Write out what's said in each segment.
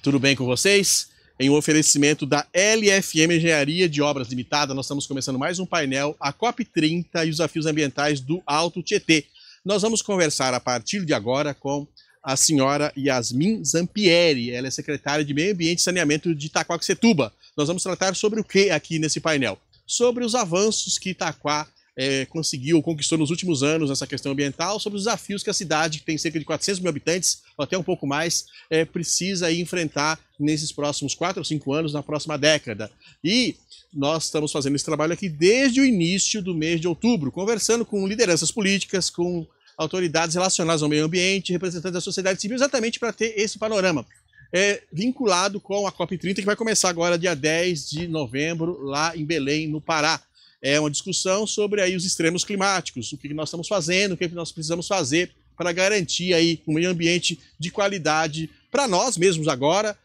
Tudo bem com vocês? Em um oferecimento da LFM Engenharia de Obras Limitada, nós estamos começando mais um painel, a COP30 e os desafios ambientais do Alto Tietê. Nós vamos conversar a partir de agora com a senhora Yasmin Zampieri, ela é secretária de Meio Ambiente e Saneamento de Itaquaquecetuba. Nós vamos tratar sobre o que aqui nesse painel? Sobre os avanços que Itaquá conquistou nos últimos anos nessa questão ambiental, sobre os desafios que a cidade, que tem cerca de 400 mil habitantes, ou até um pouco mais, precisa enfrentar nesses próximos 4 ou 5 anos, na próxima década. E nós estamos fazendo esse trabalho aqui desde o início do mês de outubro, conversando com lideranças políticas, com autoridades relacionadas ao meio ambiente, representantes da sociedade civil, exatamente para ter esse panorama. Vinculado com a COP30, que vai começar agora dia 10 de novembro, lá em Belém, no Pará. É uma discussão sobre aí os extremos climáticos, o que nós estamos fazendo, o que nós precisamos fazer para garantir aí um meio ambiente de qualidade para nós mesmos agora,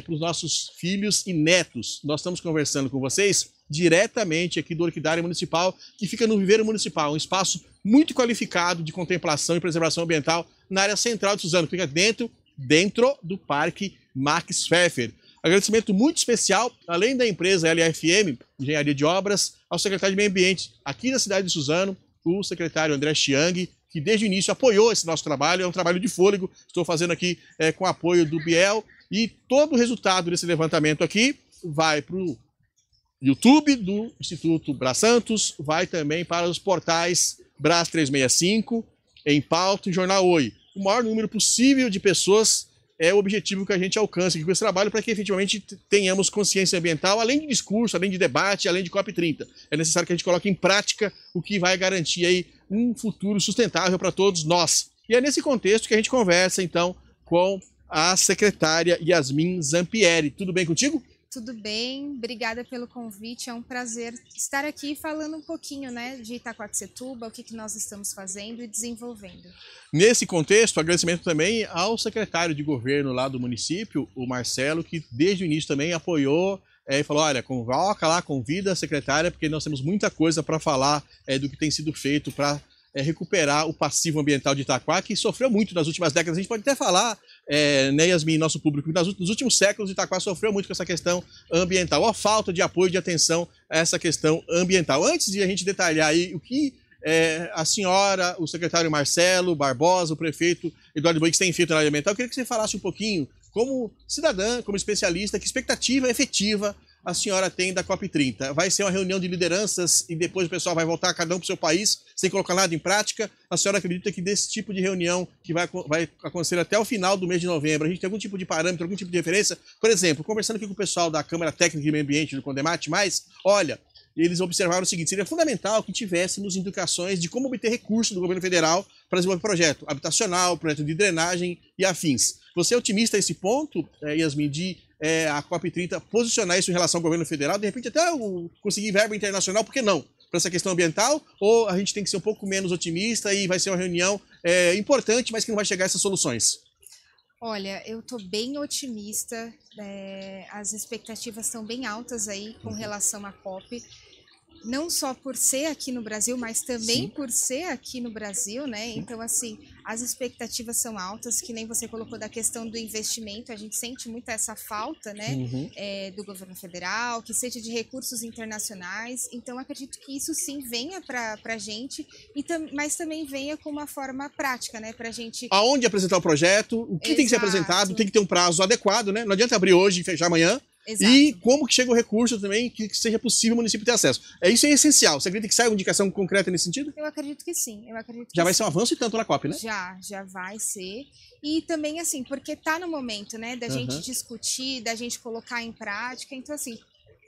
para os nossos filhos e netos. Nós estamos conversando com vocês diretamente aqui do Orquidária Municipal, que fica no Viveiro Municipal, um espaço muito qualificado de contemplação e preservação ambiental na área central de Suzano, que fica dentro do Parque Max Pfeffer. Agradecimento muito especial, além da empresa LFM, Engenharia de Obras, ao secretário de Meio Ambiente aqui da cidade de Suzano, o secretário André Chiang, que desde o início apoiou esse nosso trabalho, é um trabalho de fôlego, estou fazendo aqui com apoio do Biel, e todo o resultado desse levantamento aqui vai para o YouTube do Instituto Braz Santos, vai também para os portais Braz 365, Em Pauta e Jornal Oi. O maior número possível de pessoas é o objetivo que a gente alcança aqui com esse trabalho, para que efetivamente tenhamos consciência ambiental, além de discurso, além de debate, além de COP30. É necessário que a gente coloque em prática o que vai garantir aí um futuro sustentável para todos nós. E é nesse contexto que a gente conversa, então, com a secretária Yasmin Zampieri. Tudo bem contigo? Tudo bem, obrigada pelo convite, é um prazer estar aqui falando um pouquinho, né, de Itaquaquecetuba, o que nós estamos fazendo e desenvolvendo. Nesse contexto, agradecimento também ao secretário de governo lá do município, o Marcelo, que desde o início também apoiou e falou, olha, convoca lá, convida a secretária, porque nós temos muita coisa para falar do que tem sido feito para recuperar o passivo ambiental de Itaquá, que sofreu muito nas últimas décadas. A gente pode até falar, né, Yasmin, nosso público, que nos últimos séculos Itaquá sofreu muito com essa questão ambiental, a falta de apoio e de atenção a essa questão ambiental. Antes de a gente detalhar aí o que a senhora, o secretário Marcelo Barbosa, o prefeito Eduardo Boix têm feito na área ambiental, eu queria que você falasse um pouquinho, como cidadã, como especialista, que expectativa efetiva a senhora tem da COP30? Vai ser uma reunião de lideranças e depois o pessoal vai voltar cada um para o seu país sem colocar nada em prática? A senhora acredita que desse tipo de reunião que vai acontecer até o final do mês de novembro, a gente tem algum tipo de parâmetro, algum tipo de referência? Por exemplo, conversando aqui com o pessoal da Câmara Técnica de Meio Ambiente do Condemate, olha, eles observaram o seguinte, seria fundamental que tivéssemos indicações de como obter recursos do governo federal para desenvolver projeto habitacional, projeto de drenagem e afins. Você é otimista a esse ponto, Yasmin, de a COP30 posicionar isso em relação ao governo federal, de repente até conseguir verba internacional, por que não? Para essa questão ambiental, ou a gente tem que ser um pouco menos otimista e vai ser uma reunião importante, mas que não vai chegar a essas soluções? Olha, eu estou bem otimista, as expectativas estão bem altas aí com relação à COP, não só por ser aqui no Brasil, mas também por ser aqui no Brasil, né? Então, assim, as expectativas são altas, que nem você colocou da questão do investimento, a gente sente muito essa falta, né, do governo federal, que seja de recursos internacionais, então acredito que isso sim venha para a gente, mas também venha com uma forma prática, né, para a gente... Aonde apresentar o projeto, o que tem que ser apresentado, tem que ter um prazo adequado, né? Não adianta abrir hoje e fechar amanhã. Exato. E como que chega o recurso também, que seja possível o município ter acesso. Isso é essencial. Você acredita que sai uma indicação concreta nesse sentido? Eu acredito que sim. Já vai ser um avanço e tanto na COP, né? Já vai ser. E também, assim, porque tá no momento, né, da gente discutir, da gente colocar em prática. Então, assim,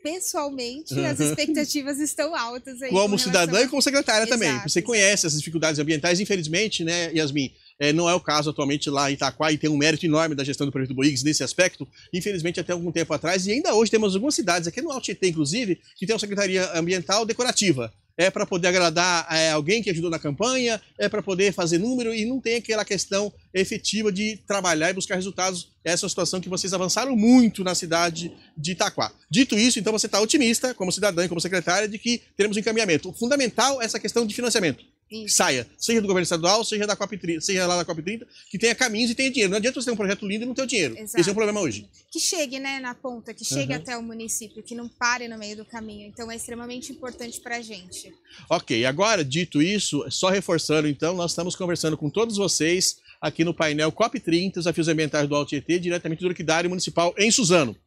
pessoalmente, as expectativas estão altas aí. Como cidadã e como secretária também. Você conhece essas dificuldades ambientais, infelizmente, né, Yasmin? Não é o caso atualmente lá em Itaquá e tem um mérito enorme da gestão do prefeito Boix nesse aspecto, infelizmente até algum tempo atrás, e ainda hoje temos algumas cidades, aqui no Alto Tietê inclusive, que tem uma secretaria ambiental decorativa. Para poder agradar alguém que ajudou na campanha, para poder fazer número e não tem aquela questão efetiva de trabalhar e buscar resultados. Essa é uma situação que vocês avançaram muito na cidade de Itaquá. Dito isso, então você está otimista, como cidadã e como secretária, de que teremos um encaminhamento. O fundamental é essa questão de financiamento. Isso. Saia, seja do governo estadual, seja da COP30, seja lá da COP30, que tenha caminhos e tenha dinheiro. Não adianta você ter um projeto lindo e não ter o dinheiro. Exato. Esse é o problema hoje. Que chegue, né, na ponta, que chegue até o município, que não pare no meio do caminho. Então é extremamente importante para a gente. Ok, agora, dito isso, só reforçando, então, nós estamos conversando com todos vocês aqui no painel COP30, Desafios Ambientais do Alto Tietê, diretamente do Orquidário Municipal em Suzano.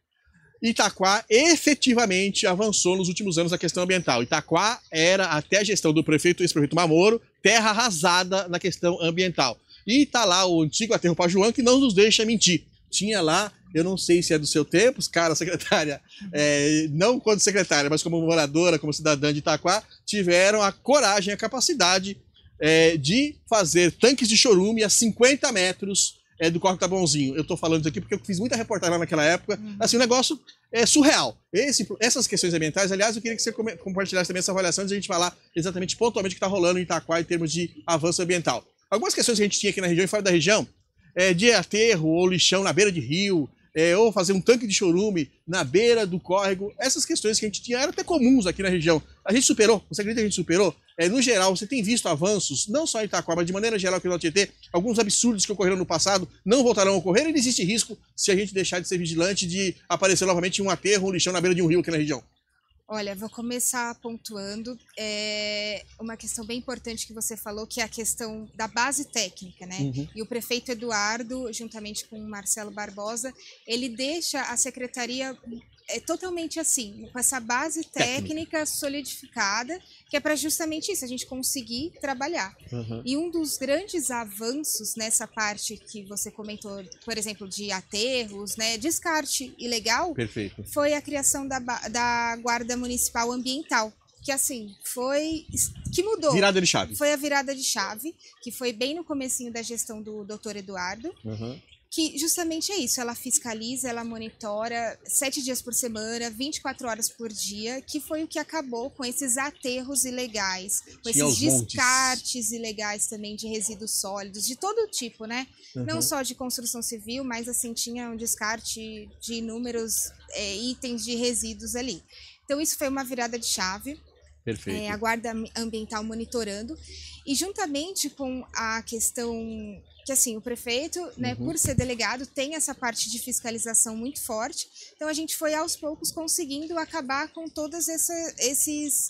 Itaquá efetivamente avançou nos últimos anos na questão ambiental. Itaquá era, até a gestão do prefeito, ex-prefeito Mamoro, terra arrasada na questão ambiental. E está lá o antigo aterro Pajuan, que não nos deixa mentir. Tinha lá, eu não sei se é do seu tempo, cara, secretária, não quando secretária, mas como moradora, como cidadã de Itaquá, tiveram a coragem, a capacidade de fazer tanques de chorume a 50 metros do Córrego Taboãozinho. Eu estou falando isso aqui porque eu fiz muita reportagem lá naquela época. Assim, o negócio é surreal. Essas questões ambientais, aliás, eu queria que você compartilhasse também essa avaliação antes de a gente falar exatamente pontualmente o que está rolando em Itaquá em termos de avanço ambiental. Algumas questões que a gente tinha aqui na região e fora da região, de aterro ou lixão na beira de rio, ou fazer um tanque de chorume na beira do córrego, essas questões que a gente tinha eram até comuns aqui na região. A gente superou, você acredita que a gente superou? No geral, você tem visto avanços, não só em Itaquá, mas de maneira geral aqui no Tietê, alguns absurdos que ocorreram no passado não voltarão a ocorrer e não existe risco se a gente deixar de ser vigilante de aparecer novamente um aterro, um lixão na beira de um rio aqui na região. Olha, vou começar pontuando uma questão bem importante que você falou, que é a questão da base técnica, né? E o prefeito Eduardo, juntamente com o Marcelo Barbosa, ele deixa a secretaria totalmente assim, com essa base técnica solidificada, que é para justamente isso, a gente conseguir trabalhar. E um dos grandes avanços nessa parte que você comentou, por exemplo, de aterros, né, descarte ilegal, Perfeito. Foi a criação da Guarda Municipal Ambiental, que assim, que mudou. Virada de chave. Foi a virada de chave, que foi bem no comecinho da gestão do Dr. Eduardo, que justamente é isso, ela fiscaliza, ela monitora 7 dias por semana, 24 horas por dia, que foi o que acabou com esses aterros ilegais, com esses descartes ilegais também de resíduos sólidos, de todo tipo, né? Não só de construção civil, mas assim, tinha um descarte de inúmeros itens de resíduos ali. Então isso foi uma virada de chave. Perfeito. A Guarda Ambiental monitorando, e juntamente com a questão que, assim, o prefeito, né, por ser delegado, tem essa parte de fiscalização muito forte, então a gente foi aos poucos conseguindo acabar com todos esses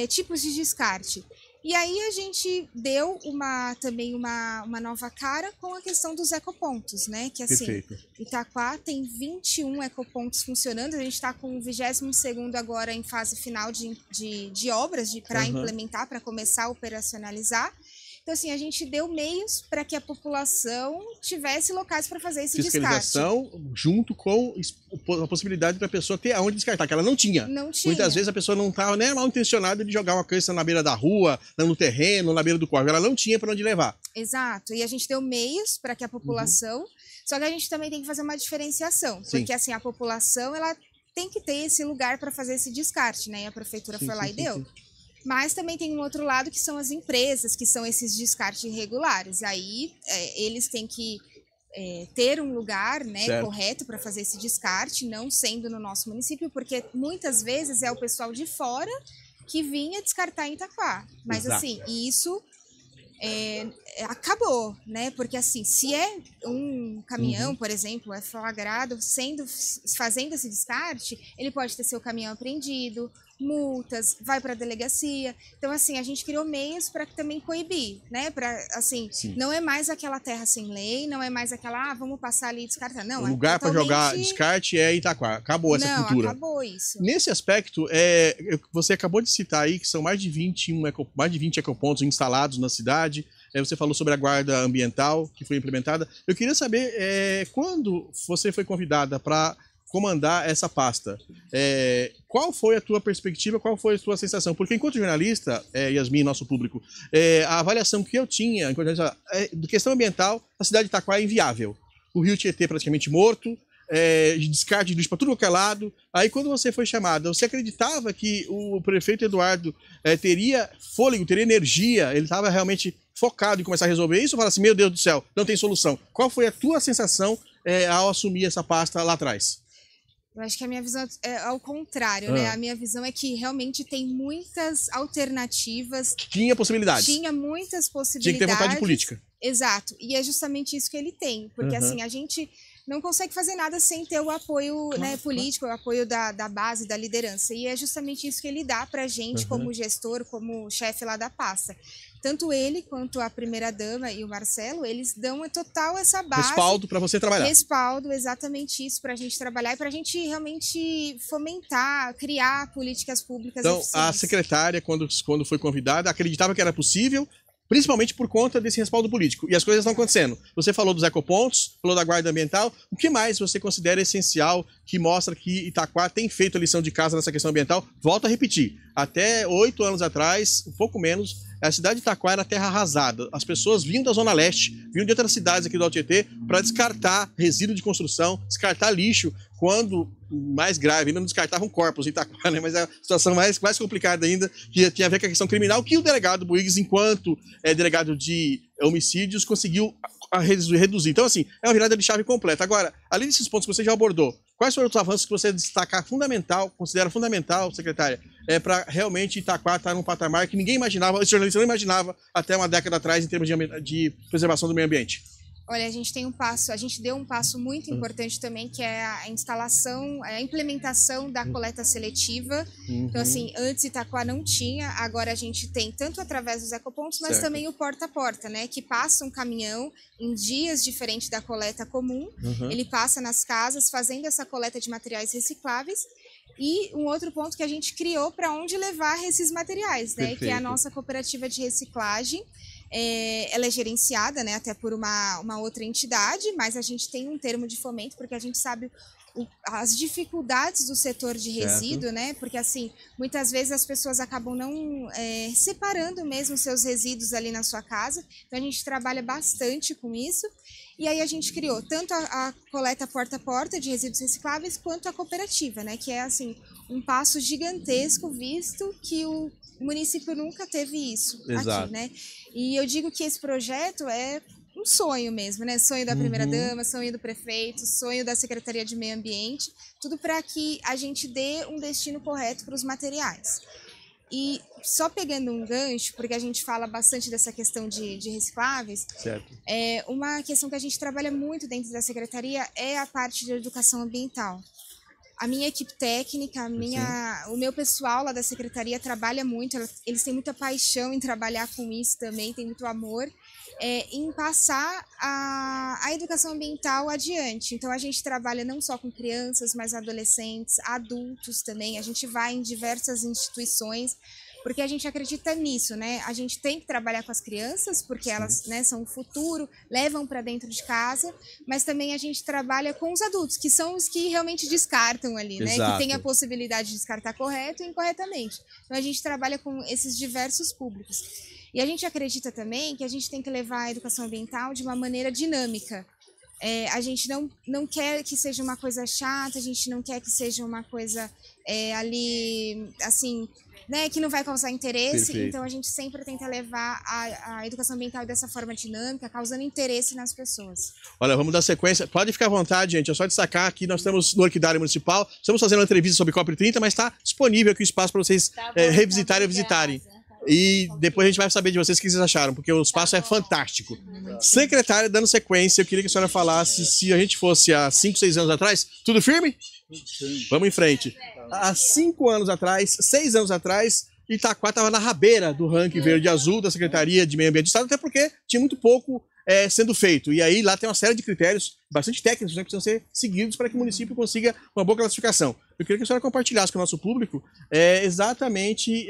tipos de descarte. E aí a gente deu também uma nova cara com a questão dos ecopontos, né? Que assim, Perfeito. Itaquá tem 21 ecopontos funcionando, a gente está com o 22º agora em fase final de obras para implementar, para começar a operacionalizar. Então, assim, a gente deu meios para que a população tivesse locais para fazer esse fiscalização descarte. Junto com a possibilidade para a pessoa ter aonde descartar, que ela não tinha. Não tinha. Muitas vezes a pessoa não estava nem mal intencionada de jogar uma cesta na beira da rua, no terreno, na beira do córrego. Ela não tinha para onde levar. Exato. E a gente deu meios para que a população... Só que a gente também tem que fazer uma diferenciação. Sim. Porque, assim, a população, ela tem que ter esse lugar para fazer esse descarte, né? E a prefeitura foi lá e deu. Mas também tem um outro lado que são as empresas, que são esses descartes irregulares. Aí eles têm que ter um lugar, né, correto para fazer esse descarte, não sendo no nosso município, porque muitas vezes é o pessoal de fora que vinha descartar em Itaquá. Mas assim, isso acabou, né? Porque assim, se é um caminhão, por exemplo, é flagrado fazendo esse descarte, ele pode ter seu caminhão apreendido, multas, vai para a delegacia. Então, assim, a gente criou meios para também coibir, né? Para, assim, não é mais aquela terra sem lei, não é mais aquela, vamos passar ali e descartar. Não, o lugar para jogar descarte é Itaquá. Acabou essa cultura. Acabou isso. Nesse aspecto, você acabou de citar aí que são mais de 20 ecopontos instalados na cidade. Você falou sobre a guarda ambiental que foi implementada. Eu queria saber quando você foi convidada para comandar essa pasta. Qual foi a tua perspectiva, qual foi a tua sensação? Porque enquanto jornalista, Yasmin, nosso público, a avaliação que eu tinha enquanto jornalista, de questão ambiental, a cidade de Itaquá é inviável. O rio Tietê praticamente morto, descarte de lixo para tudo qualquer lado. Aí quando você foi chamada, você acreditava que o prefeito Eduardo teria fôlego, teria energia, ele estava realmente focado em começar a resolver isso? Ou fala assim, meu Deus do céu, não tem solução. Qual foi a tua sensação ao assumir essa pasta lá atrás? Eu acho que a minha visão é ao contrário, né? A minha visão é que realmente tem muitas alternativas. Tinha possibilidades. Tinha muitas possibilidades. Tinha que ter vontade política. Exato. E é justamente isso que ele tem. Porque assim, a gente não consegue fazer nada sem ter o apoio político, o apoio da base, da liderança. E é justamente isso que ele dá pra gente como gestor, como chefe lá da pasta. Tanto ele quanto a primeira-dama e o Marcelo, eles dão total essa base. Respaldo para você trabalhar. Respaldo, exatamente isso, para a gente trabalhar e para a gente realmente fomentar, criar políticas públicas eficientes. Então, a secretária, quando foi convidada, acreditava que era possível, principalmente por conta desse respaldo político. E as coisas estão acontecendo. Você falou dos ecopontos, falou da guarda ambiental. O que mais você considera essencial que mostra que Itaquá tem feito a lição de casa nessa questão ambiental? Volto a repetir. Até 8 anos atrás, um pouco menos, a cidade de Itaquá era terra arrasada. As pessoas vinham da Zona Leste, vinham de outras cidades aqui do Alto Tietê para descartar resíduo de construção, descartar lixo, quando, mais grave, ainda não descartavam corpos em Itaquá, né? Mas é a situação mais complicada ainda, que tinha a ver com a questão criminal, que o delegado Boigues, enquanto delegado de homicídios, conseguiu reduzir. Então, assim, é uma virada de chave completa. Agora, além desses pontos que você já abordou, quais foram os avanços que você considera fundamental, secretária, para realmente Itaquá estar num patamar que ninguém imaginava, os jornalistas não imaginavam até uma década atrás em termos de preservação do meio ambiente? Olha, a gente deu um passo muito importante também, que é a instalação, a implementação da coleta seletiva. Então, assim, antes Itaquá não tinha, agora a gente tem tanto através dos ecopontos, mas também o porta a porta, né? Que passa um caminhão em dias diferentes da coleta comum, ele passa nas casas fazendo essa coleta de materiais recicláveis. E um outro ponto que a gente criou para onde levar esses materiais, né? Que é a nossa cooperativa de reciclagem. Ela é gerenciada, né, até por uma outra entidade, mas a gente tem um termo de fomento, porque a gente sabe as dificuldades do setor de resíduo, né? Porque, assim, muitas vezes as pessoas acabam não separando mesmo seus resíduos ali na sua casa. Então, a gente trabalha bastante com isso. E aí a gente criou tanto a coleta porta a porta de resíduos recicláveis, quanto a cooperativa, né? Que é, assim, um passo gigantesco, visto que o município nunca teve isso aqui, né? E eu digo que esse projeto é um sonho mesmo, né? Sonho da primeira-dama, sonho do prefeito, sonho da Secretaria de Meio Ambiente, tudo para que a gente dê um destino correto para os materiais. E só pegando um gancho, porque a gente fala bastante dessa questão de recicláveis, uma questão que a gente trabalha muito dentro da Secretaria é a parte de educação ambiental. A minha equipe técnica, o meu pessoal lá da Secretaria trabalha muito, eles têm muita paixão em trabalhar com isso também, tem muito amor, em passar a educação ambiental adiante. Então, a gente trabalha não só com crianças, mas adolescentes, adultos também. A gente vai em diversas instituições, porque a gente acredita nisso, né? A gente tem que trabalhar com as crianças, porque elas, né, são o futuro, levam para dentro de casa, mas também a gente trabalha com os adultos, que são os que realmente descartam ali, né? Que tem a possibilidade de descartar correto e incorretamente. Então, a gente trabalha com esses diversos públicos. E a gente acredita também que a gente tem que levar a educação ambiental de uma maneira dinâmica. A gente não quer que seja uma coisa chata, a gente não quer que seja uma coisa ali, assim, né, que não vai causar interesse. Perfeito. Então a gente sempre tenta levar a educação ambiental dessa forma dinâmica, causando interesse nas pessoas. Olha, vamos dar sequência. Pode ficar à vontade, gente. É só destacar aqui, nós estamos no Orquidário Municipal, estamos fazendo uma entrevista sobre COP30, mas está disponível aqui o espaço para vocês revisitarem e visitarem. E depois a gente vai saber de vocês o que vocês acharam, porque o espaço é fantástico. Secretária, dando sequência, eu queria que a senhora falasse, se a gente fosse há 5, 6 anos atrás, tudo firme? Vamos em frente. Há 5 anos atrás, 6 anos atrás, Itaquá estava na rabeira do ranking verde e azul da Secretaria de Meio Ambiente do Estado, até porque tinha muito pouco sendo feito. E aí lá tem uma série de critérios bastante técnicos, né, que precisam ser seguidos para que o município consiga uma boa classificação. Eu queria que a senhora compartilhasse com o nosso público exatamente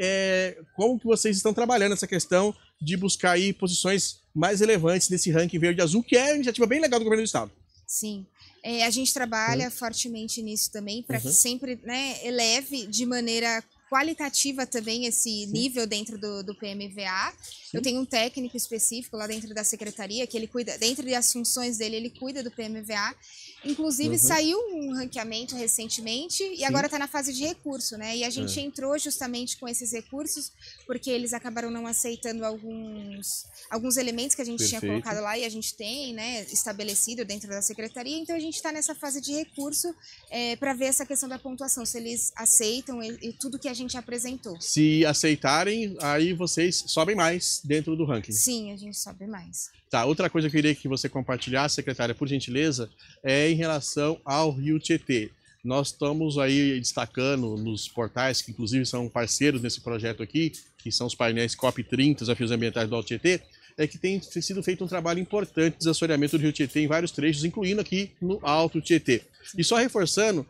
como que vocês estão trabalhando essa questão de buscar aí posições mais relevantes nesse ranking verde e azul, que é uma iniciativa bem legal do governo do Estado. Sim. A gente trabalha fortemente nisso também, para que sempre, né, eleve de maneira qualitativa também esse nível dentro do PMVA. Eu tenho um técnico específico lá dentro da secretaria, que ele cuida, dentro das funções dele, ele cuida do PMVA. Inclusive, saiu um ranqueamento recentemente e agora está na fase de recurso, né? E a gente entrou justamente com esses recursos, porque eles acabaram não aceitando alguns elementos que a gente tinha colocado lá e a gente tem, né, estabelecido dentro da secretaria. Então, a gente está nessa fase de recurso para ver essa questão da pontuação, se eles aceitam e tudo que a gente apresentou. Se aceitarem, aí vocês sobem mais dentro do ranking. Sim, a gente sobe mais. Tá, outra coisa que eu queria que você compartilhasse, secretária, por gentileza, é em relação ao Rio Tietê. Nós estamos aí destacando nos portais, que inclusive são parceiros nesse projeto aqui, que são os painéis COP30, Desafios Ambientais do Alto Tietê, é que tem sido feito um trabalho importante de desassoreamento do Rio Tietê em vários trechos, incluindo aqui no Alto Tietê. E só reforçando,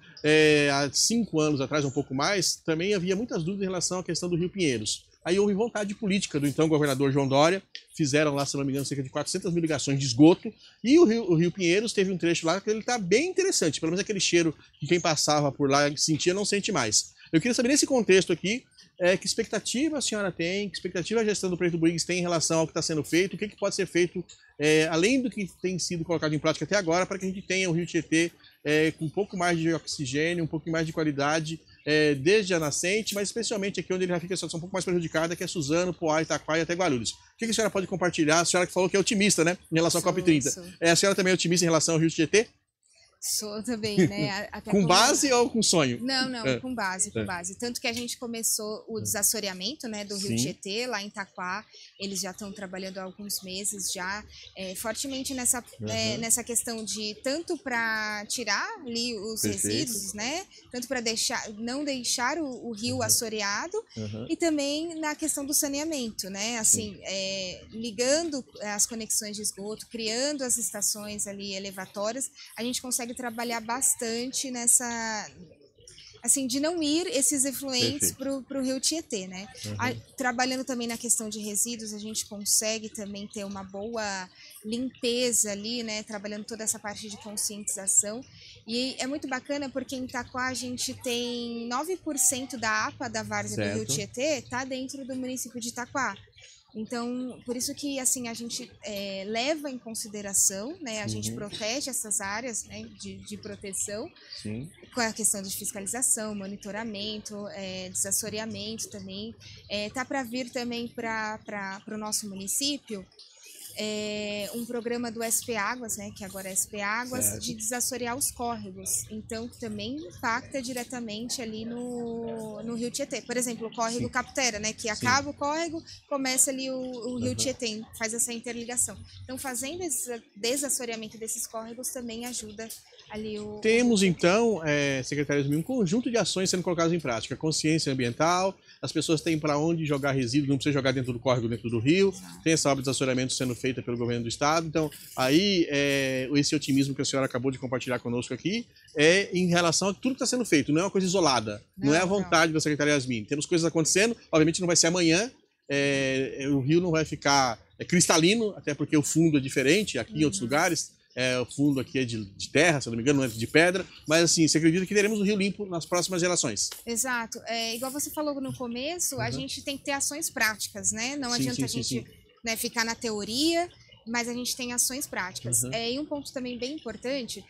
há 5 anos atrás, um pouco mais, também havia muitas dúvidas em relação à questão do Rio Pinheiros. Aí houve vontade política do então governador João Dória, fizeram lá, se não me engano, cerca de 400 mil ligações de esgoto, e o Rio Pinheiros teve um trecho lá que ele está bem interessante, pelo menos aquele cheiro que quem passava por lá sentia, não sente mais. Eu queria saber, nesse contexto aqui, que expectativa a senhora tem, que expectativa a gestão do prefeito Briggs tem em relação ao que está sendo feito, o que pode ser feito, além do que tem sido colocado em prática até agora, para que a gente tenha o Rio Tietê com um pouco mais de oxigênio, um pouco mais de qualidade, desde a nascente, mas especialmente aqui onde ele já fica a situação um pouco mais prejudicada, que é Suzano, Poá, Itaquá e até Guarulhos. O que a senhora pode compartilhar? A senhora que falou que é otimista, né, em relação à COP30. A senhora também é otimista em relação ao Rio Tietê? Sou também, né? Até com base ou com sonho? Não, com base, com base. Tanto que a gente começou o desassoreamento, né, do Rio Tietê, lá em Itaquá. Eles já estão trabalhando há alguns meses já, fortemente nessa questão de tanto para tirar ali os resíduos, né? Tanto para não deixar o rio assoreado e também na questão do saneamento, né? Assim, ligando as conexões de esgoto, criando as estações ali elevatórias, a gente consegue trabalhar bastante nessa, assim, de não ir esses efluentes para o Rio Tietê, né? Trabalhando também na questão de resíduos, a gente consegue também ter uma boa limpeza ali, né? Trabalhando toda essa parte de conscientização. E é muito bacana porque em Itaquá a gente tem 9% da APA da várzea do Rio Tietê está dentro do município de Itaquá. Então, por isso que assim, a gente leva em consideração, né, a gente protege essas áreas, né, de proteção, com a questão de fiscalização, monitoramento, desassoreamento também. Tá para vir também para o nosso município um programa do SP Águas, né, que agora é SP Águas, de desassorear os córregos. Então, também impacta diretamente ali no Rio Tietê. Por exemplo, o córrego Caputera, né, que acaba o córrego, começa ali o Rio Tietê, faz essa interligação. Então, fazendo esse desassoreamento desses córregos também ajuda ali o... Temos, então, secretários, um conjunto de ações sendo colocadas em prática. Consciência ambiental, as pessoas têm para onde jogar resíduo, não precisa jogar dentro do córrego, dentro do rio. Tem essa obra de desassoreamento sendo feita pelo governo do estado. Então, aí, esse otimismo que a senhora acabou de compartilhar conosco aqui é em relação a tudo que está sendo feito. Não é uma coisa isolada, não é a vontade da secretária Yasmin. Temos coisas acontecendo, obviamente não vai ser amanhã, o rio não vai ficar cristalino, até porque o fundo é diferente aqui em outros lugares. O fundo aqui é de terra, se eu não me engano, não é de pedra, mas assim, você acredita que teremos o rio limpo nas próximas gerações? Exato. Igual você falou no começo, a gente tem que ter ações práticas, né? Não adianta a gente né, ficar na teoria, mas a gente tem ações práticas. E um ponto também bem importante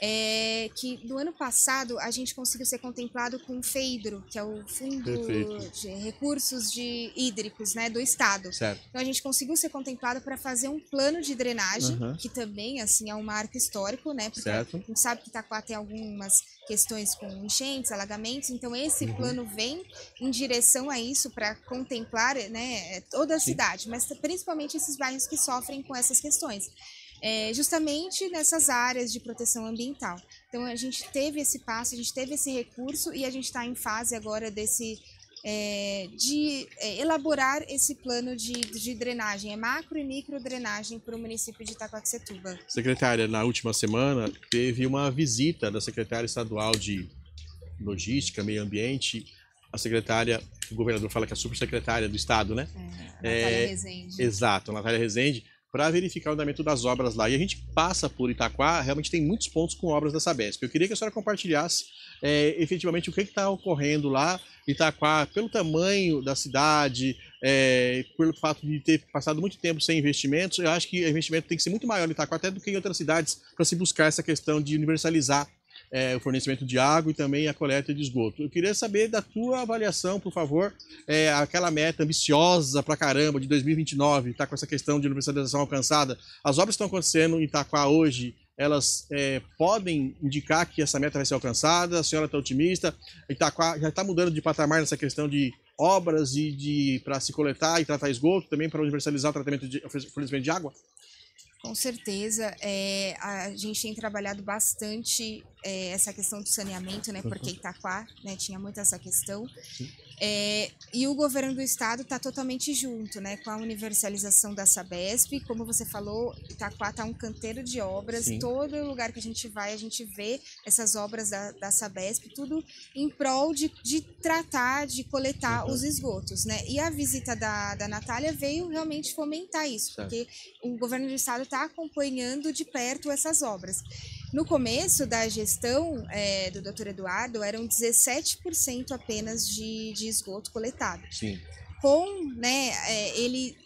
é que no ano passado a gente conseguiu ser contemplado com o FEIDRO, que é o Fundo de Recursos Hídricos, né, do Estado. Certo. Então a gente conseguiu ser contemplado para fazer um plano de drenagem, que também assim, é um marco histórico, né, porque a gente sabe que Itaquá tem algumas questões com enchentes, alagamentos, então esse plano vem em direção a isso para contemplar, né, toda a cidade, mas principalmente esses bairros que sofrem com essas questões. Justamente nessas áreas de proteção ambiental. Então a gente teve esse passo, a gente teve esse recurso e a gente está em fase agora de elaborar esse plano de drenagem, macro e micro drenagem para o município de Itaquaquecetuba. Secretária, na última semana teve uma visita da secretária estadual de Logística, Meio Ambiente, a secretária, o governador fala que é a subsecretária do estado, né? Natália Rezende. Exato, Natália Rezende. para verificar o andamento das obras lá. E a gente passa por Itaquá, realmente tem muitos pontos com obras da Sabesp. Eu queria que a senhora compartilhasse efetivamente o que está ocorrendo lá em Itaquá, pelo tamanho da cidade, pelo fato de ter passado muito tempo sem investimentos. Eu acho que o investimento tem que ser muito maior em Itaquá até do que em outras cidades, para se buscar essa questão de universalizar o fornecimento de água e também a coleta de esgoto. Eu queria saber da tua avaliação, por favor, aquela meta ambiciosa pra caramba de 2029, está com essa questão de universalização alcançada. As obras que estão acontecendo em Itaquá hoje, elas podem indicar que essa meta vai ser alcançada? A senhora está otimista? Itaquá já está mudando de patamar nessa questão de obras e para se coletar e tratar esgoto, também para universalizar o tratamento de fornecimento de água? Com certeza, a gente tem trabalhado bastante essa questão do saneamento, né? Porque Itaquá, né, tinha muito essa questão. E o governo do estado está totalmente junto, né, com a universalização da Sabesp. Como você falou, Itaquá está um canteiro de obras. Sim. Todo lugar que a gente vai, a gente vê essas obras da Sabesp, tudo em prol de tratar, de coletar os esgotos, né? E a visita da Natália veio realmente fomentar isso, porque o governo do estado está acompanhando de perto essas obras. No começo da gestão do Dr. Eduardo, eram 17% apenas de esgoto coletado. Sim. Né, ele...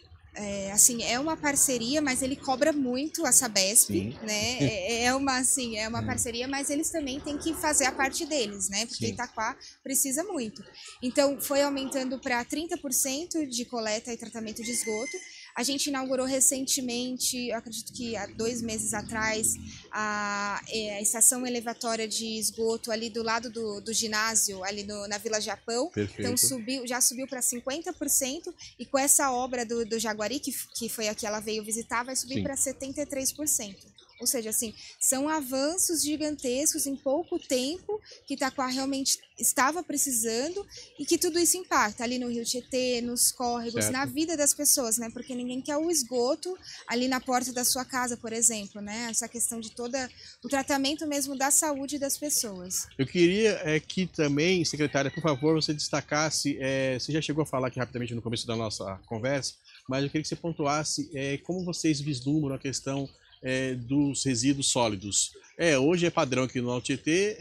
assim, é uma parceria, mas ele cobra muito a Sabesp, sim, né? É uma parceria, mas eles também têm que fazer a parte deles, né? Porque sim, Itaquá precisa muito. Então, foi aumentando para 30% de coleta e tratamento de esgoto. A gente inaugurou recentemente, eu acredito que há 2 meses atrás, a estação elevatória de esgoto ali do lado do ginásio, ali na Vila Japão. Perfeito. Então já subiu para 50%, e com essa obra do Jaguari, que foi a que ela veio visitar, vai subir para 73%. Ou seja, assim, são avanços gigantescos em pouco tempo que Itaquá realmente estava precisando, e que tudo isso impacta ali no Rio Tietê, nos córregos, certo, na vida das pessoas, né? Porque ninguém quer o esgoto ali na porta da sua casa, por exemplo, né? Essa questão de todo o tratamento mesmo da saúde das pessoas. Eu queria que também, secretária, por favor, você destacasse, você já chegou a falar aqui rapidamente no começo da nossa conversa, mas eu queria que você pontuasse como vocês vislumbram a questão dos resíduos sólidos. Hoje é padrão aqui no Alto Tietê,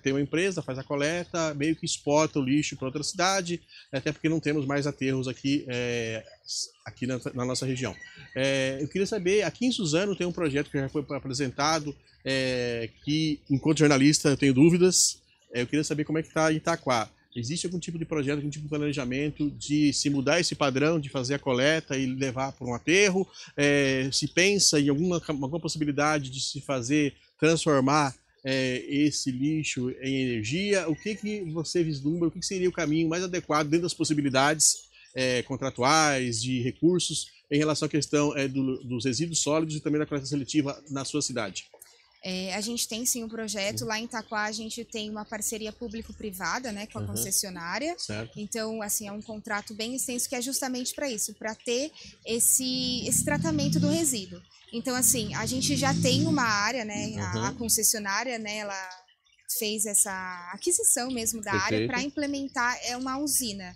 tem uma empresa, faz a coleta, meio que exporta o lixo para outra cidade, até porque não temos mais aterros aqui na nossa região. Eu queria saber, aqui em Suzano tem um projeto que já foi apresentado, que, enquanto jornalista, eu tenho dúvidas. Eu queria saber como é que está em Itaquá. Existe algum tipo de projeto, algum tipo de planejamento de se mudar esse padrão, de fazer a coleta e levar para um aterro? Se pensa em alguma possibilidade de se transformar esse lixo em energia? O que você vislumbra? O que seria o caminho mais adequado dentro das possibilidades contratuais, de recursos, em relação à questão dos resíduos sólidos e também da coleta seletiva na sua cidade? A gente tem sim um projeto, lá em Itaquá a gente tem uma parceria público-privada, né, com a concessionária. Certo. Então, assim, é um contrato bem extenso que é justamente para isso, para ter esse tratamento do resíduo. Então, assim, a gente já tem uma área, né, a concessionária, né, ela fez essa aquisição mesmo da área para implementar uma usina.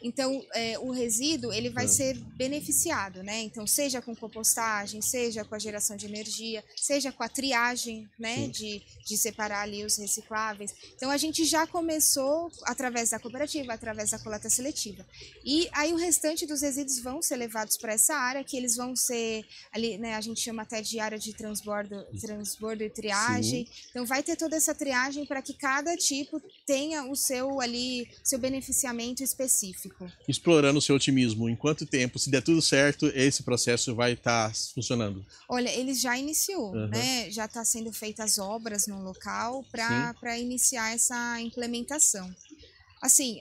Então, o resíduo, ele vai ser beneficiado, né? Então, seja com compostagem, seja com a geração de energia, seja com a triagem, né? De separar ali os recicláveis. Então, a gente já começou através da cooperativa, através da coleta seletiva. E aí, o restante dos resíduos vão ser levados para essa área, que eles vão ser ali, né? A gente chama até de área de transbordo e triagem. Sim. Então, vai ter toda essa triagem para que cada tipo tenha o seu beneficiamento específico. Explorando o seu otimismo, em quanto tempo, se der tudo certo, esse processo vai estar funcionando? Olha, ele já iniciou, né? Já está sendo feitas as obras no local para iniciar essa implementação. Assim,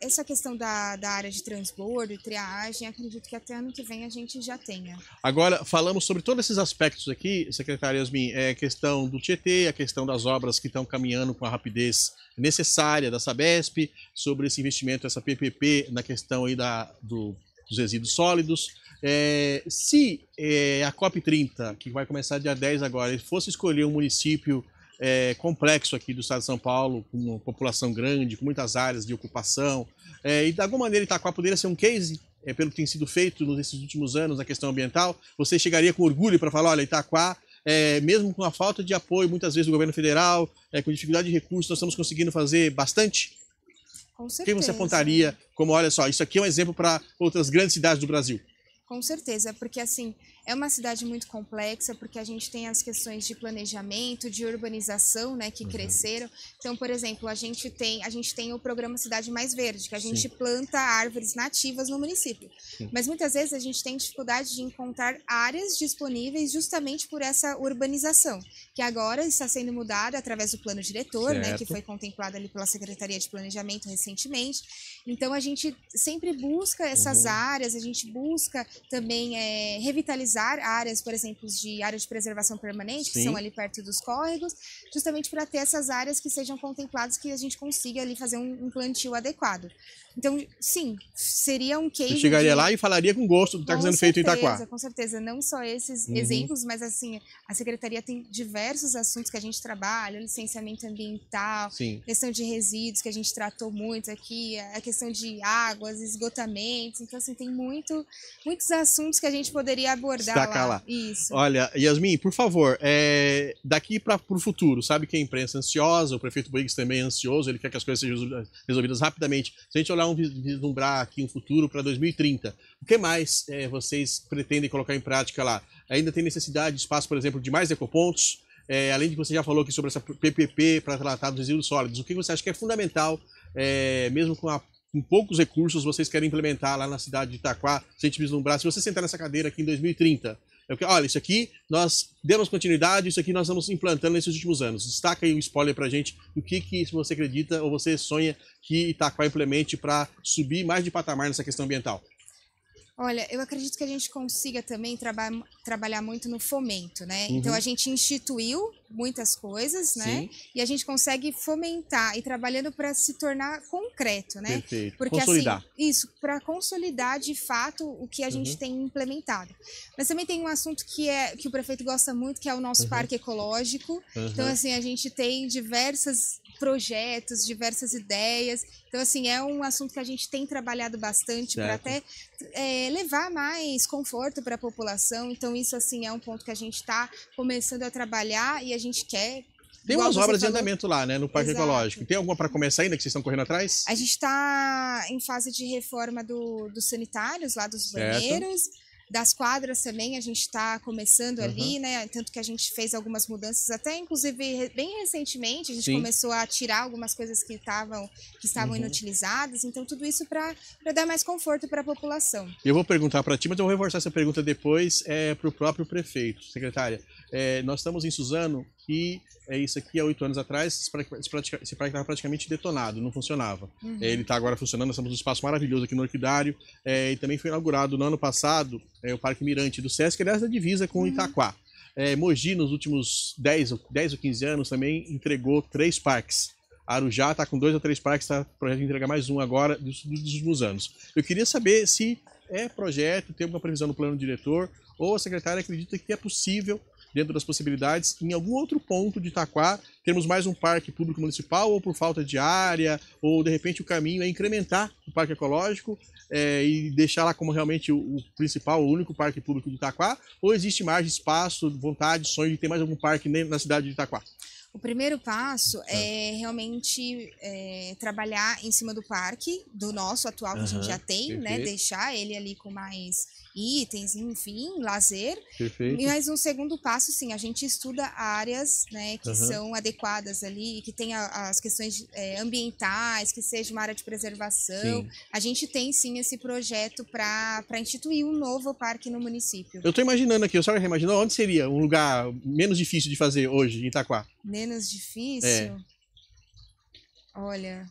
essa questão da área de transbordo e triagem, acredito que até ano que vem a gente já tenha. Agora, falamos sobre todos esses aspectos aqui, secretária Yasmin, a questão do Tietê, a questão das obras que estão caminhando com a rapidez necessária da Sabesp, sobre esse investimento, essa PPP, na questão aí dos resíduos sólidos. Se a COP30, que vai começar dia 10 agora, fosse escolher um município complexo aqui do estado de São Paulo, com uma população grande, com muitas áreas de ocupação, e de alguma maneira Itaquá poderia ser um case pelo que tem sido feito nesses últimos anos na questão ambiental? Você chegaria com orgulho para falar, olha, Itaquá, mesmo com a falta de apoio, muitas vezes, do governo federal, com dificuldade de recursos, nós estamos conseguindo fazer bastante? Com certeza. Quem você apontaria como, olha só, isso aqui é um exemplo para outras grandes cidades do Brasil? Com certeza, porque assim, é uma cidade muito complexa, porque a gente tem as questões de planejamento, de urbanização, né, que cresceram. Então, por exemplo, a gente tem o programa Cidade Mais Verde, que a gente planta árvores nativas no município. Mas muitas vezes a gente tem dificuldade de encontrar áreas disponíveis justamente por essa urbanização, que agora está sendo mudada através do plano diretor, né, que foi contemplado ali pela Secretaria de Planejamento recentemente. Então, a gente sempre busca essas áreas, a gente busca também revitalizar áreas, por exemplo, de área de preservação permanente, que são ali perto dos córregos, justamente para ter essas áreas que sejam contempladas, que a gente consiga ali fazer um plantio adequado. Então, sim, seria um case. Você chegaria lá e falaria com gosto do que está sendo feito em Itaquá. Com certeza, não só esses exemplos, mas assim, a Secretaria tem diversos assuntos que a gente trabalha, licenciamento ambiental, questão de resíduos, que a gente tratou muito aqui, a questão de águas, esgotamentos, então assim, tem muitos assuntos que a gente poderia abordar lá. Isso. Olha, Yasmin, por favor, daqui para o futuro, sabe que a imprensa é ansiosa, o prefeito Briggs também é ansioso, ele quer que as coisas sejam resolvidas rapidamente. Se a gente olhar vislumbrar aqui um futuro para 2030, o que mais vocês pretendem colocar em prática lá? Ainda tem necessidade de espaço, por exemplo, de mais ecopontos? Além de que você já falou aqui sobre essa PPP para tratar dos resíduos sólidos, o que você acha que é fundamental, mesmo com poucos recursos, vocês querem implementar lá na cidade de Itaquá, se a gente vislumbrar, se você sentar nessa cadeira aqui em 2030, olha, isso aqui nós demos continuidade, isso aqui nós estamos implantando nesses últimos anos. Destaca aí um spoiler pra gente, o que você acredita ou você sonha que Itaquá implemente para subir mais de patamar nessa questão ambiental? Olha, eu acredito que a gente consiga também trabalhar muito no fomento, né? Então, a gente instituiu muitas coisas, né? E a gente consegue fomentar e trabalhando para se tornar concreto, né? Perfeito. Porque consolidar. assim, isso, para consolidar de fato o que a gente tem implementado. Mas também tem um assunto que o prefeito gosta muito, que é o nosso parque ecológico. Então, assim, a gente tem diversos projetos, diversas ideias. Então, assim, é um assunto que a gente tem trabalhado bastante para até levar mais conforto para a população. Então, isso, assim, é um ponto que a gente está começando a trabalhar e a gente quer. Tem umas obras de andamento lá, né, no Parque Ecológico. Tem alguma para começar ainda que vocês estão correndo atrás? A gente está em fase de reforma dos sanitários, lá dos banheiros. Das quadras também, a gente está começando ali, né? Tanto que a gente fez algumas mudanças, até inclusive bem recentemente, a gente começou a tirar algumas coisas que estavam inutilizadas. Então, tudo isso para dar mais conforto para a população. Eu vou perguntar para ti, mas eu vou reforçar essa pergunta depois para o próprio prefeito. Secretária, nós estamos em Suzano e isso aqui há 8 anos atrás, esse parque estava praticamente detonado, não funcionava. Ele está agora funcionando, nós estamos num espaço maravilhoso aqui no Orquidário, e também foi inaugurado no ano passado o Parque Mirante do Sesc, aliás, da divisa com Itaquá. Mogi, nos últimos 10 ou 15 anos, também entregou 3 parques. Arujá está com 2 ou 3 parques, está projeto de entregar mais um agora dos últimos anos. Eu queria saber se projeto, tem alguma previsão no plano diretor, ou a secretária acredita que é possível, dentro das possibilidades, em algum outro ponto de Itaquá, termos mais um parque público municipal, ou por falta de área, ou de repente o caminho é incrementar o parque ecológico e deixar lá como realmente o principal, o único parque público de Itaquá, ou existe margem, espaço, vontade, sonho de ter mais algum parque na cidade de Itaquá? O primeiro passo é realmente trabalhar em cima do parque, do nosso atual que a gente já tem, né? Deixar ele ali com mais itens, enfim, lazer. Perfeito. Mas um segundo passo, sim, a gente estuda áreas, né, que são adequadas ali, que tem as questões ambientais, que seja uma área de preservação. Sim. A gente tem, sim, esse projeto para instituir um novo parque no município. Eu estou imaginando aqui, a senhora imaginou onde seria um lugar menos difícil de fazer hoje em Itaquá? Menos difícil? Olha,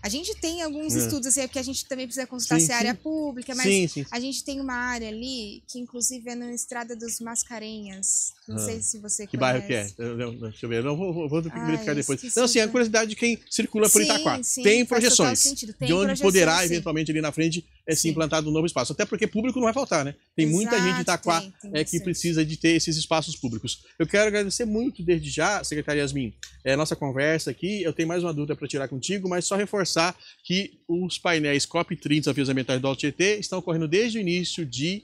a gente tem alguns estudos, assim, porque a gente também precisa consultar se é área pública, mas a gente tem uma área ali, que inclusive é na Estrada dos Mascarenhas. Não sei se você que conhece. Que bairro que é? Deixa eu ver, vou verificar depois. Não, assim, a curiosidade de quem circula por Itaquá. Tem projeções de onde poderá, eventualmente, ali na frente, se implantar um novo espaço. Até porque público não vai faltar, né? Tem muita gente de Itaquá que precisa de ter esses espaços públicos. Eu quero agradecer muito desde já, secretária Yasmin, a nossa conversa aqui. Eu tenho mais uma dúvida para tirar contigo, mas só reforçar que os painéis COP30 Desafios Ambientais do Alto Tietê estão ocorrendo desde o início de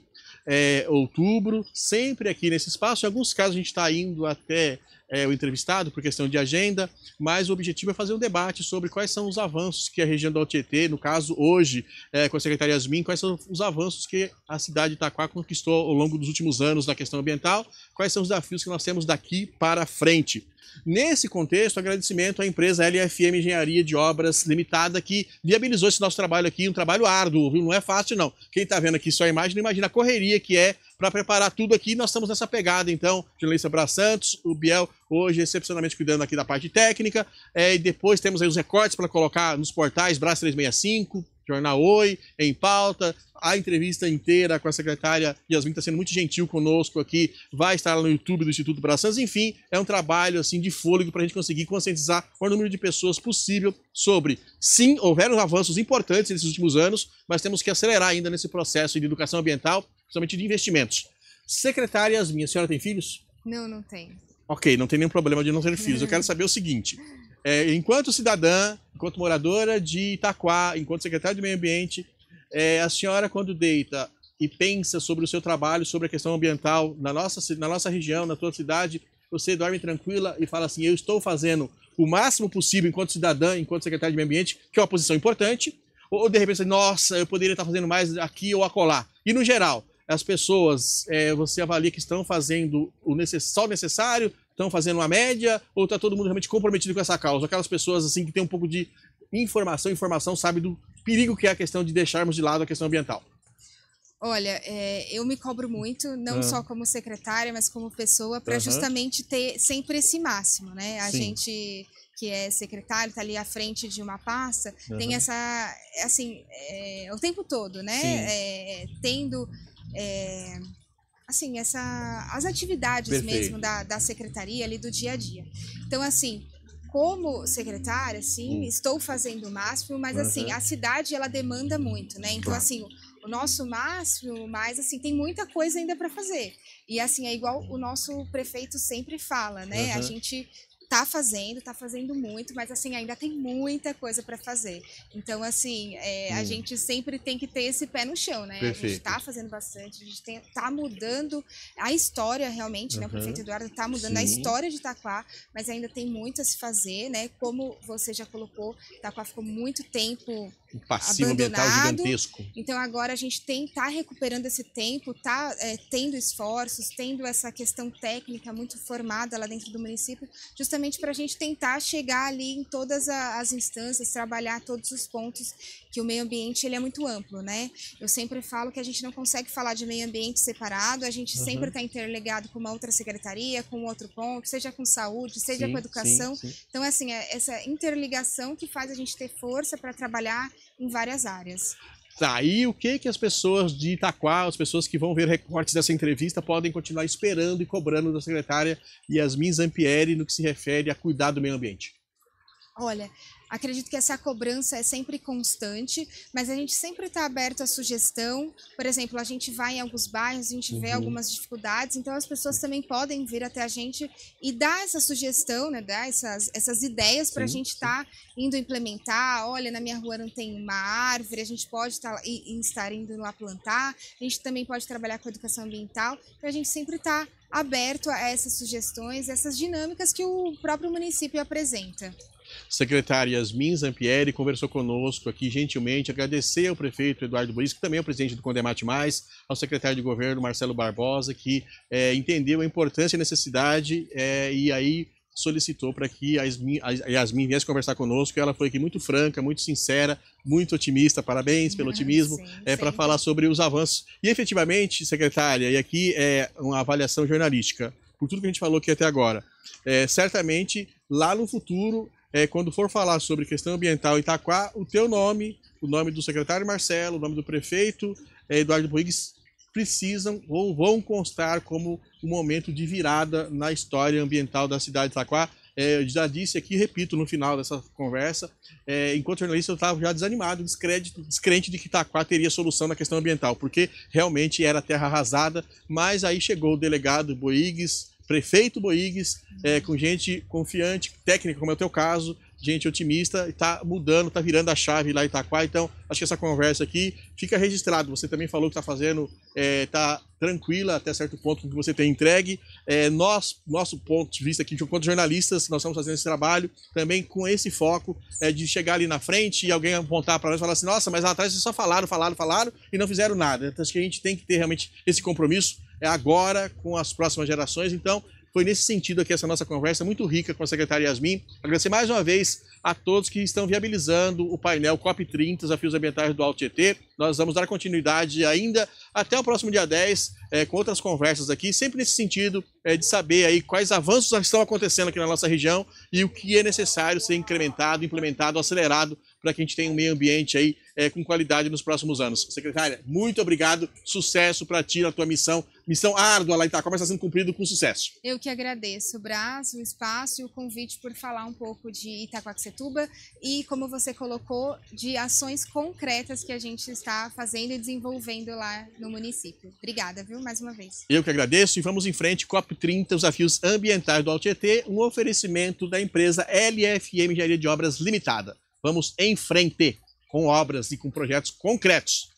outubro, sempre aqui nesse espaço. Em alguns casos a gente está indo até o entrevistado por questão de agenda, mas o objetivo é fazer um debate sobre quais são os avanços que a região do Alto Tietê, no caso hoje com a secretária Yasmin, quais são os avanços que a cidade de Itaquá conquistou ao longo dos últimos anos na questão ambiental, quais são os desafios que nós temos daqui para frente. Nesse contexto, agradecimento à empresa LFM Engenharia de Obras Limitada, que viabilizou esse nosso trabalho aqui, um trabalho árduo, viu? Não é fácil não. Quem está vendo aqui só a imagem, não imagina a correria que é para preparar tudo aqui. Nós estamos nessa pegada, então, jornalista Braz Santos, o Biel, hoje excepcionalmente cuidando aqui da parte técnica, e depois temos aí os recortes para colocar nos portais Braz 365, Jornal Oi, Em Pauta, a entrevista inteira com a secretária Yasmin está sendo muito gentil conosco aqui, vai estar lá no YouTube do Instituto Braz Santos. Enfim, é um trabalho assim de fôlego para a gente conseguir conscientizar o número de pessoas possível sobre, sim, houveram avanços importantes nesses últimos anos, mas temos que acelerar ainda nesse processo de educação ambiental, principalmente de investimentos. Secretária Yasmin, a senhora tem filhos? Não, não tenho. Ok, não tem nenhum problema de não ter filhos. Eu quero saber o seguinte, enquanto cidadã, enquanto moradora de Itaquá, enquanto secretária de Meio Ambiente, a senhora, quando deita e pensa sobre o seu trabalho, sobre a questão ambiental na nossa região, na sua cidade, você dorme tranquila e fala assim, eu estou fazendo o máximo possível enquanto cidadã, enquanto secretária de Meio Ambiente, que é uma posição importante, ou de repente, nossa, eu poderia estar fazendo mais aqui ou acolá. E no geral, as pessoas, você avalia que estão fazendo só o necessário, estão fazendo uma média, ou está todo mundo realmente comprometido com essa causa? Aquelas pessoas assim que têm um pouco de informação, sabe do perigo que é a questão de deixarmos de lado a questão ambiental. Olha, eu me cobro muito, não só como secretária, mas como pessoa, para justamente ter sempre esse máximo, né? A gente que é secretário, está ali à frente de uma pasta, tem essa, assim, o tempo todo, né? Tendo... assim, as atividades mesmo da secretaria ali do dia a dia. Então, assim, como secretária, sim, estou fazendo o máximo, mas assim, a cidade, ela demanda muito, né? Então, assim, o nosso máximo, mas assim, tem muita coisa ainda para fazer. E assim, é igual o nosso prefeito sempre fala, né? A gente tá fazendo muito, mas assim, ainda tem muita coisa para fazer. Então, assim, a gente sempre tem que ter esse pé no chão, né? A gente tá fazendo bastante, a gente tá mudando a história realmente, né? O prefeito Eduardo tá mudando a história de Itaquá, mas ainda tem muito a se fazer, né? Como você já colocou, Itaquá ficou muito tempo passivo ambiental gigantesco. Então agora a gente tá recuperando esse tempo, tá tendo esforços, tendo essa questão técnica muito formada lá dentro do município, justamente para a gente tentar chegar ali em todas as instâncias, trabalhar todos os pontos, que o meio ambiente ele é muito amplo, né? Eu sempre falo que a gente não consegue falar de meio ambiente separado, a gente sempre está interligado com uma outra secretaria, com outro ponto, seja com saúde, seja com educação. Então, assim, essa interligação que faz a gente ter força para trabalhar em várias áreas. Tá, e o que as pessoas de Itaquá, as pessoas que vão ver recortes dessa entrevista, podem continuar esperando e cobrando da secretária Yasmin Zampieri no que se refere a cuidar do meio ambiente? Olha, acredito que essa cobrança é sempre constante, mas a gente sempre está aberto à sugestão. Por exemplo, a gente vai em alguns bairros, a gente vê algumas dificuldades, então as pessoas também podem vir até a gente e dar essa sugestão, né, dar essas ideias para a gente estar indo implementar. Olha, na minha rua não tem uma árvore, a gente pode estar indo lá plantar, a gente também pode trabalhar com educação ambiental, então a gente sempre está aberto a essas sugestões, essas dinâmicas que o próprio município apresenta. Secretária Yasmin Zampieri conversou conosco aqui gentilmente, agradecer ao prefeito Eduardo Boris, que também é o presidente do Condemate Mais, ao secretário de governo Marcelo Barbosa, que entendeu a importância e a necessidade e aí solicitou para que a Yasmin viesse conversar conosco. Ela foi aqui muito franca, muito sincera, muito otimista, parabéns pelo otimismo, para falar sobre os avanços. E efetivamente, secretária, e aqui é uma avaliação jornalística, por tudo que a gente falou aqui até agora, certamente lá no futuro, quando for falar sobre questão ambiental em Itaquá, o teu nome, o nome do secretário Marcelo, o nome do prefeito Eduardo Boris precisam ou vão constar como um momento de virada na história ambiental da cidade de Itaquá. Eu já disse aqui, repito no final dessa conversa, enquanto jornalista eu estava já desanimado, descrente de que Itaquá teria solução na questão ambiental, porque realmente era terra arrasada, mas aí chegou o delegado Boigues, prefeito Boigues, com gente confiante, técnica, como é o teu caso, gente otimista, está mudando, está virando a chave lá em Itaquá. Então, acho que essa conversa aqui fica registrado. Você também falou que está fazendo, está tranquila até certo ponto com o que você tem entregue. Nosso ponto de vista aqui, enquanto jornalistas, nós estamos fazendo esse trabalho também com esse foco de chegar ali na frente e alguém apontar para nós e falar assim, nossa, mas lá atrás vocês só falaram e não fizeram nada. Então, acho que a gente tem que ter realmente esse compromisso agora com as próximas gerações. Então, foi nesse sentido aqui essa nossa conversa, muito rica com a secretária Yasmin. Agradecer mais uma vez a todos que estão viabilizando o painel COP30, Desafios Ambientais do Alto Tietê. Nós vamos dar continuidade ainda até o próximo dia 10, com outras conversas aqui, sempre nesse sentido de saber aí quais avanços estão acontecendo aqui na nossa região e o que é necessário ser incrementado, implementado, acelerado para que a gente tenha um meio ambiente aí com qualidade nos próximos anos. Secretária, muito obrigado, sucesso para ti na tua missão árdua lá em Itaquá, mas está sendo cumprido com sucesso. Eu que agradeço o braço, o espaço e o convite por falar um pouco de Itaquaquecetuba e, como você colocou, de ações concretas que a gente está fazendo e desenvolvendo lá no município. Obrigada, viu, mais uma vez. Eu que agradeço e vamos em frente, COP30, Desafios Ambientais do Alto Tietê, um oferecimento da empresa LFM Engenharia de Obras Limitada. Vamos em frente com obras e com projetos concretos.